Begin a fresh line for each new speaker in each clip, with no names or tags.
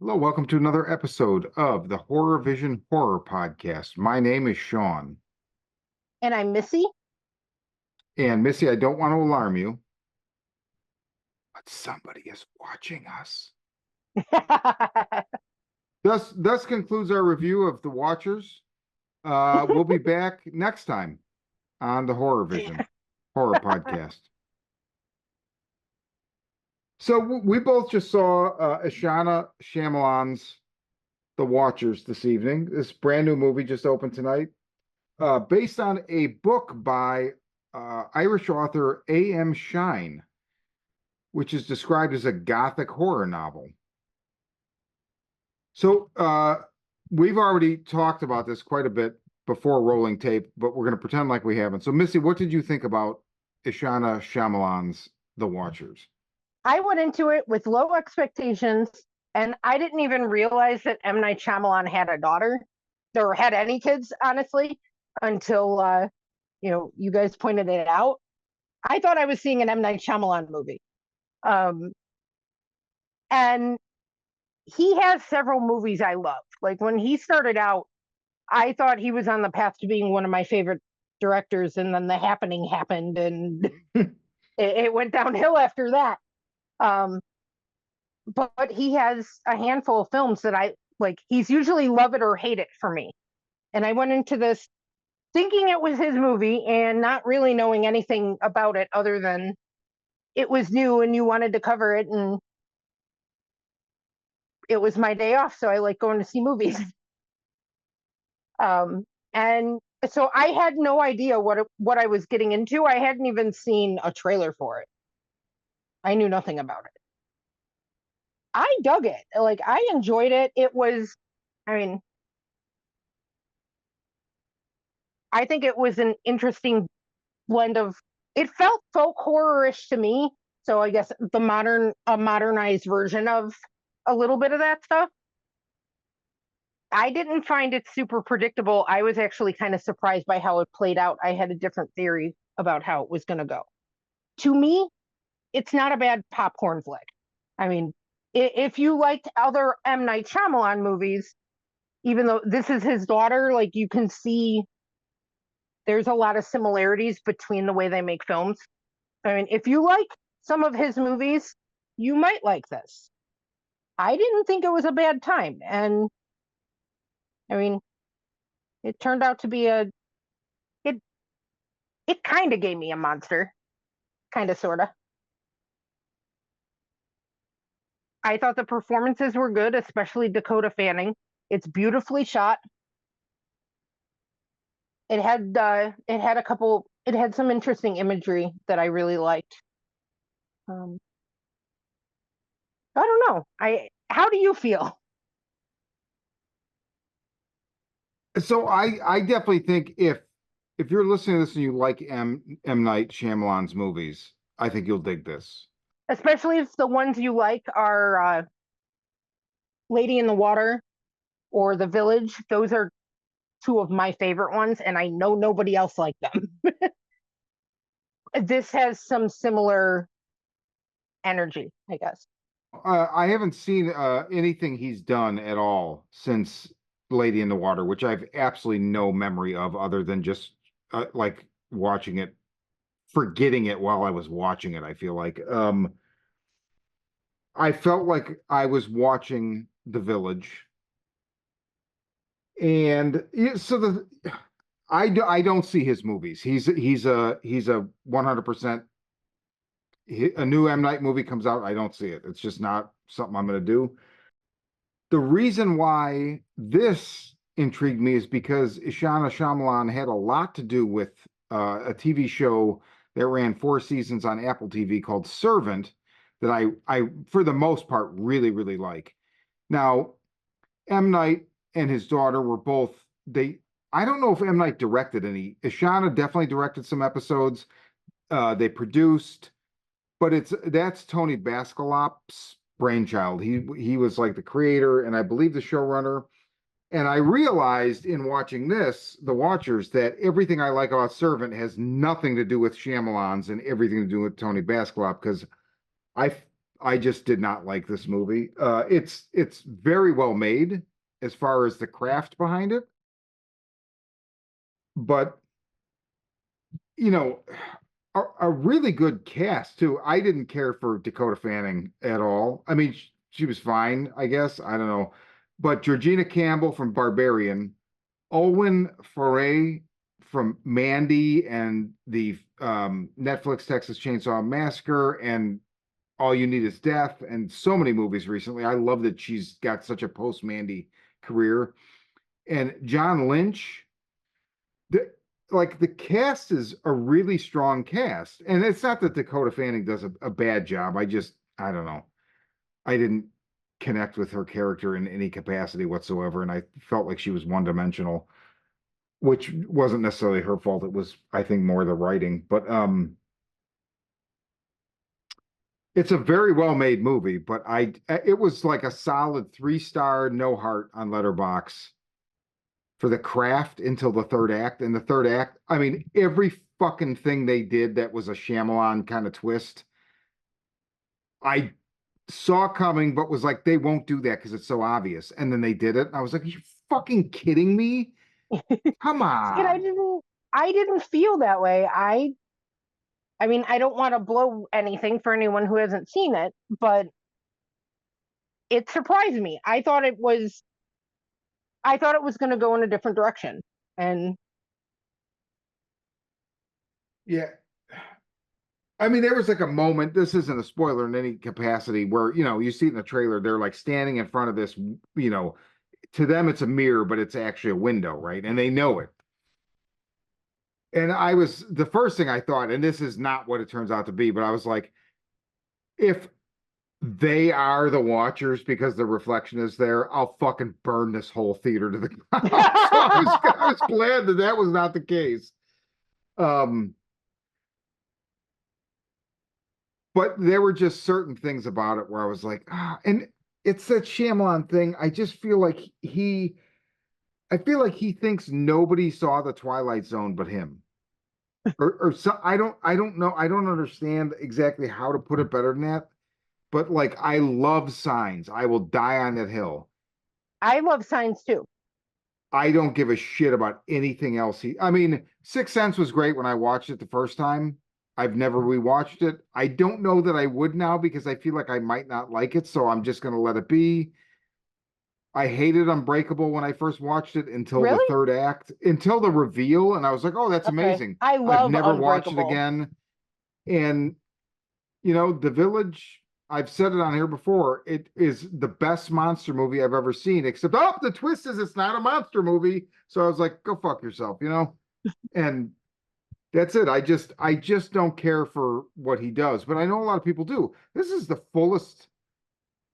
Hello, welcome to another episode of the Horror Vision Horror Podcast. My name is Sean.
And I'm Missy.
And Missy, I don't want to alarm you, but somebody is watching us. Thus concludes our review of The Watchers. We'll be back next time on the Horror Vision Horror Podcast. So we both just saw Ishana Shyamalan's The Watchers this evening. This brand new movie just opened tonight. Based on a book by Irish author A.M. Shine, which is described as a gothic horror novel. So we've already talked about this quite a bit before rolling tape, but we're going to pretend like we haven't. So Missy, what did you think about Ishana Shyamalan's The Watchers?
I went into it with low expectations, and I didn't even realize that M. Night Shyamalan had a daughter or had any kids, honestly, until you guys pointed it out. I thought I was seeing an M. Night Shyamalan movie. And he has several movies I love. Like when he started out, I thought he was on the path to being one of my favorite directors, and then The Happening happened, and it went downhill after that. But he has a handful of films that I like. He's usually love it or hate it for me. And I went into this thinking it was his movie and not really knowing anything about it other than it was new and you wanted to cover it, and it was my day off, so I like going to see movies. And so I had no idea what I was getting into. I hadn't even seen a trailer for it. I knew nothing about it. I dug it. Like I enjoyed it. I think it was an interesting blend of, it felt folk horror-ish to me. So I guess a modernized version of a little bit of that stuff. I didn't find it super predictable. I was actually kind of surprised by how it played out. I had a different theory about how it was going to go. To me, it's not a bad popcorn flick. I mean, if you liked other M. Night Shyamalan movies, even though this is his daughter, like you can see there's a lot of similarities between the way they make films. I mean, if you like some of his movies, you might like this. I didn't think it was a bad time. And I mean, it turned out to be it kind of gave me a monster. Kind of, sort of. I thought the performances were good, especially Dakota Fanning. It's beautifully shot. It had some interesting imagery that I really liked. I don't know. How do you feel?
So I definitely think if you're listening to this and you like M. Night Shyamalan's movies, I think you'll dig this.
Especially if the ones you like are Lady in the Water or The Village. Those are two of my favorite ones, and I know nobody else liked them. This has some similar energy, I guess.
I haven't seen anything he's done at all since Lady in the Water, which I've absolutely no memory of other than just like watching it, forgetting it while I was watching it. I feel like I felt like I was watching The Village, and so I don't see his movies. He's a 100%. A new M. Night movie comes out, I don't see it. It's just not something I'm going to do. The reason why this intrigued me is because Ishana Shyamalan had a lot to do with a TV show that ran 4 seasons on Apple TV called Servant that I for the most part, really, really like. Now, M. Night and his daughter were both, I don't know if M. Night directed any. Ishana definitely directed some episodes. They produced, but that's Tony Baskalop's brainchild. He was like the creator and I believe the showrunner. And I realized in watching this, The Watchers, that everything I like about Servant has nothing to do with Shyamalan's and everything to do with Tony Baskalop, because I I just did not like this movie. It's very well made as far as the craft behind it, but you know, a really good cast too. I didn't care for Dakota Fanning at all. I mean, she was fine, I guess. I don't know, but Georgina Campbell from Barbarian, Owen Foray from Mandy and the Netflix Texas Chainsaw Massacre and All You Need Is Death and so many movies recently. I love that she's got such a post Mandy career. And John Lynch, the like the cast is a really strong cast. And it's not that Dakota Fanning does a bad job. I don't know. I didn't connect with her character in any capacity whatsoever. And I felt like she was one dimensional, which wasn't necessarily her fault. It was, I think, more the writing. But it's a very well made movie, but it was like a solid 3-star, no heart on Letterbox for the craft until the third act. And the third act, I mean, every fucking thing they did that was a Shyamalan kind of twist, I saw coming, but was like, they won't do that because it's so obvious. And then they did it. And I was like, are you fucking kidding me? Come
See, and
on.
I didn't feel that way. I mean, I don't want to blow anything for anyone who hasn't seen it, but it surprised me. I thought it was going to go in a different direction. And
Yeah. I mean, there was like a moment, this isn't a spoiler in any capacity, where, you see it in the trailer, they're like standing in front of this, to them it's a mirror, but it's actually a window, right? And they know it. And the first thing I thought, and this is not what it turns out to be, but I was like, if they are the watchers because the reflection is there, I'll fucking burn this whole theater to the ground. So I was glad that that was not the case. Um, but there were just certain things about it where I was like, and it's that Shyamalan thing. I feel like he thinks nobody saw the Twilight Zone but him. Or so I don't know. I don't understand exactly how to put it better than that. But like I love Signs. I will die on that hill.
I love Signs too.
I don't give a shit about anything else. I mean, Sixth Sense was great when I watched it the first time. I've never rewatched it. I don't know that I would now because I feel like I might not like it, so I'm just gonna let it be. I hated Unbreakable when I first watched it until the
Really?
third act, until the reveal, and I was like, "Oh, that's
Okay.
amazing."
I
I've
love
never watched it
Unbreakable.
again. And The Village, I've said it on here before, it is the best monster movie I've ever seen, except, oh, the twist is it's not a monster movie. So I was like, go fuck yourself. And that's it. I just don't care for what he does, but I know a lot of people do. This is the fullest.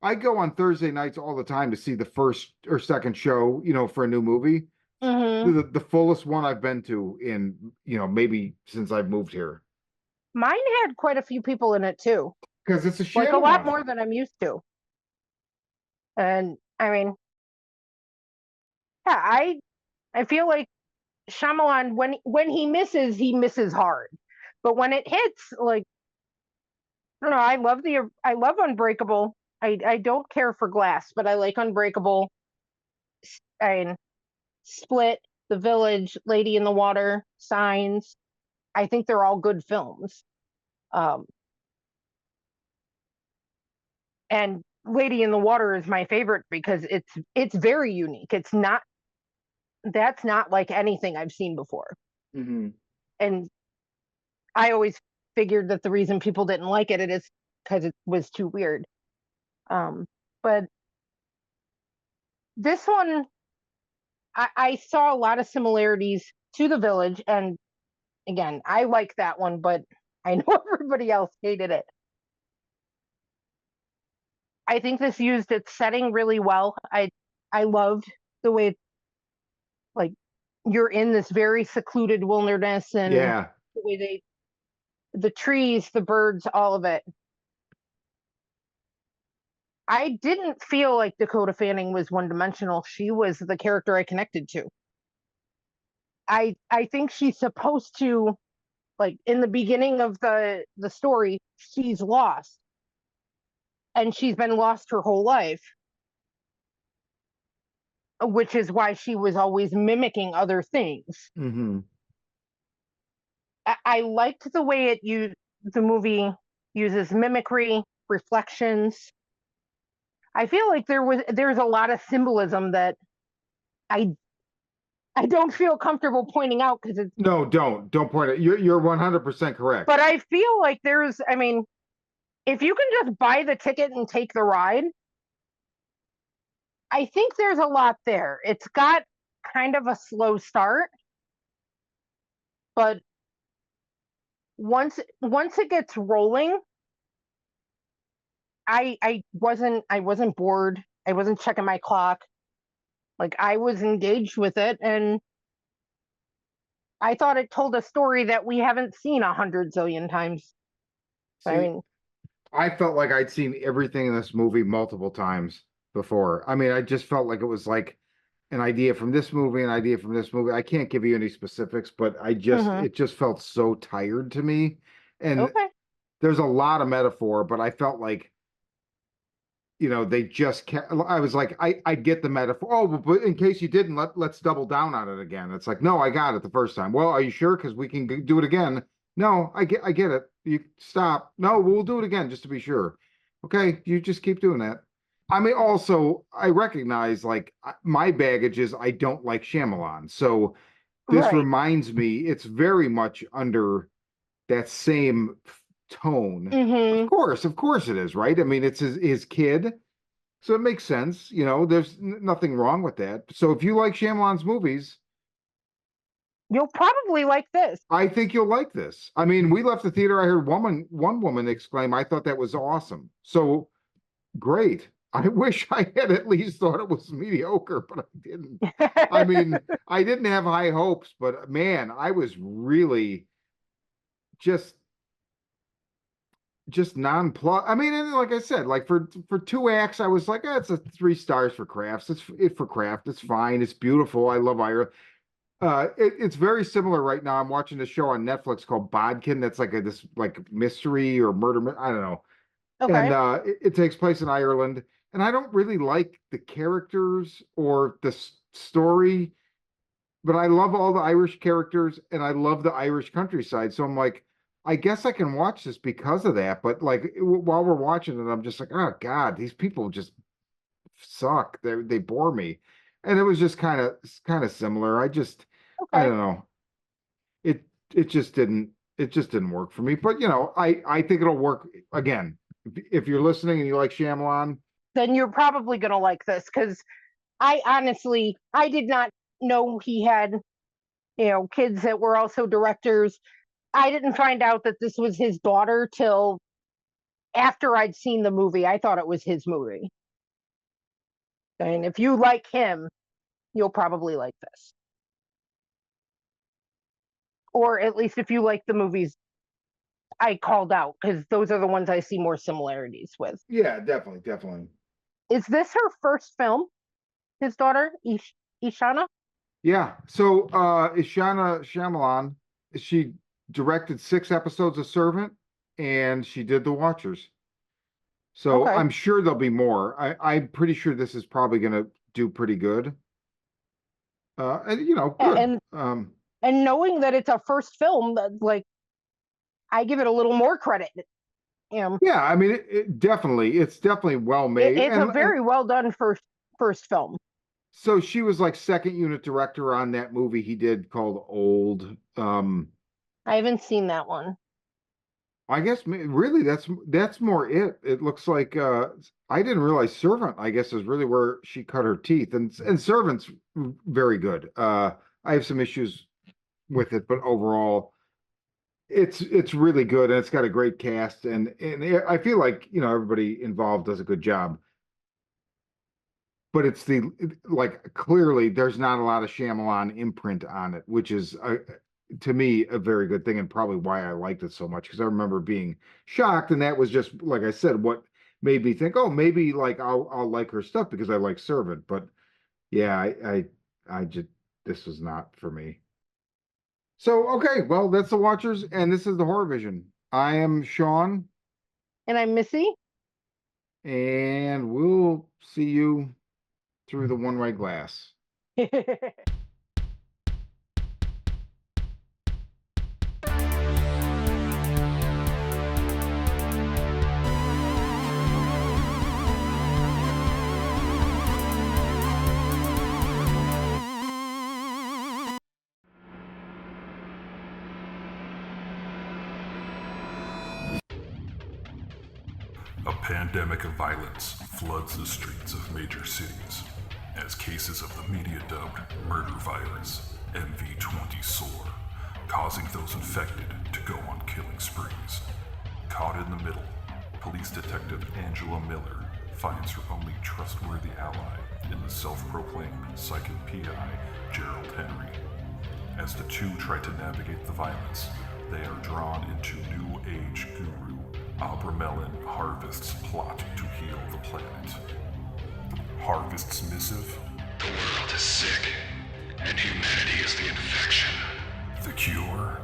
I go on Thursday nights all the time to see the first or second show, for a new movie.
Hmm.
The fullest one I've been to in, maybe since I've moved here.
Mine had quite a few people in it too,
Because it's a
like a lot
Shyamalan.
more than I'm used to. And I mean, yeah, I feel like Shyamalan, when he misses hard, but when it hits, like, I don't know, I love Unbreakable. I don't care for Glass, but I like Unbreakable. I mean, Split, The Village, Lady in the Water, Signs. I think they're all good films. Um, and Lady in the Water is my favorite because it's very unique. It's not That's not like anything I've seen before.
Mm-hmm.
And I always figured that the reason people didn't like it is because it was too weird. Um, but this one, I saw a lot of similarities to The Village, and again, I like that one, but I know everybody else hated it. I think this used its setting really well. I loved the way, like, you're in this very secluded wilderness, and
Yeah.
the way the trees, the birds, all of it. I didn't feel like Dakota Fanning was one dimensional. She was the character I connected to. I think she's supposed to, like, in the beginning of the story, she's lost. and she's been lost her whole life, which is why she was always mimicking other things.
Hmm.
I liked the way the movie uses mimicry, reflections. I feel like there's a lot of symbolism that I I don't feel comfortable pointing out because it's,
No, don't point it. You're 100% correct.
but I feel like I mean, if you can just buy the ticket and take the ride, I think there's a lot there. It's got kind of a slow start, but once it gets rolling, I wasn't bored. I wasn't checking my clock. Like I was engaged with it, and I thought it told a story that we haven't seen 100 zillion times. I
See,
mean,
I felt like I'd seen everything in this movie multiple times before. I mean, I just felt like it was like an idea from this movie, an idea from this movie. I can't give you any specifics, but
mhm.
it just felt so tired to me. And
Okay,
there's a lot of metaphor, but I felt like, they just can't. I was like, I get the metaphor. Oh, but in case you didn't, let's double down on it again. It's like, no, I got it the first time. Well, are you sure? Because we can do it again. No, I get it. You stop. No, we'll do it again just to be sure. Okay, you just keep doing that. I mean, also, I recognize like my baggage is I don't like Shyamalan. So this
right.
reminds me, it's very much under that same tone.
Mhm.
Of course it is, right? I mean, it's his kid. So it makes sense. There's nothing wrong with that. So if you like Shyamalan's movies,
You'll probably like this.
I think you'll like this. I mean, we left the theater. I heard one woman exclaim, I thought that was awesome. So great. I wish I had at least thought it was mediocre, but I didn't. I mean, I didn't have high hopes, but man, I was really just nonplussed. I mean, and like I said, like for 2 acts, I was like, it's a 3 stars for crafts. It's it for craft. It's fine. It's beautiful. I love Ireland. It's very similar right now. I'm watching a show on Netflix called Bodkin. That's like this like mystery or murder. I don't know. And
Okay.
it takes place in Ireland. And I don't really like the characters or the story, but I love all the Irish characters and I love the Irish countryside. So I'm like, I guess I can watch this because of that. But like while we're watching it, I'm just like, oh God, these people just suck. They bore me. And it was just kind of similar. I
Okay.
don't know. It it just didn't work for me. But I think it'll work again. If you're listening and you like Shyamalan,
Then you're probably gonna like this because I honestly I did not know he had kids that were also directors. I didn't find out that this was his daughter till after I'd seen the movie. I thought it was his movie. And if you like him, you'll probably like this. Or at least if you like the movies I called out, because those are the ones I see more similarities with.
yeah, definitely, definitely.
Is this her first film? His daughter, Ishana?
Yeah. So Ishana Shyamalan, she directed 6 episodes of Servant and she did The Watchers. So
Okay.
I'm sure there'll be more. I'm pretty sure this is probably gonna do pretty good. And good.
And and knowing that it's a first film, like I give it a little more credit. You know,
Yeah, I mean it's definitely well made.
it's a
And
very well done first film.
so she was like second unit director on that movie he did called Old.
I haven't seen that one.
I guess really that's more it. It looks like I didn't realize Servant, I guess, is really where she cut her teeth. And Servant's very good. I have some issues with it, but overall it's really good and it's got a great cast and I feel like, everybody involved does a good job. But it's like clearly there's not a lot of Shyamalan imprint on it, which is to me a very good thing and probably why I liked it so much because I remember being shocked and that was just like I said what made me think, oh, maybe like I'll like her stuff because I like Servant. But yeah, I just this was not for me. So okay, well that's the Watchers and this is the Horror Vision. I am Sean.
And I'm Missy.
And we'll see you through the one-way glass.
A pandemic of violence floods the streets of major cities as cases of the media-dubbed murder virus, MV20, soar, causing those infected to go on killing sprees. Caught in the middle, police detective Angela Miller finds her only trustworthy ally in the self-proclaimed psychic PI, Gerald Henry. As the two try to navigate the violence, they are drawn into New Age guru Abramelin Harvest's plot to heal the planet. Harvest's missive?
The world is sick, and humanity is the infection.
The cure?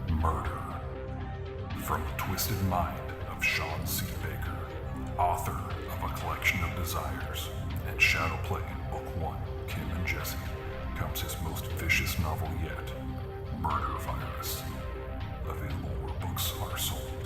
Murder. From the twisted mind of Sean C. Baker, author of A Collection of Desires and Shadowplay in Book 1, Kim and Jesse, comes his most vicious novel yet, Murder Virus. Available where books are sold.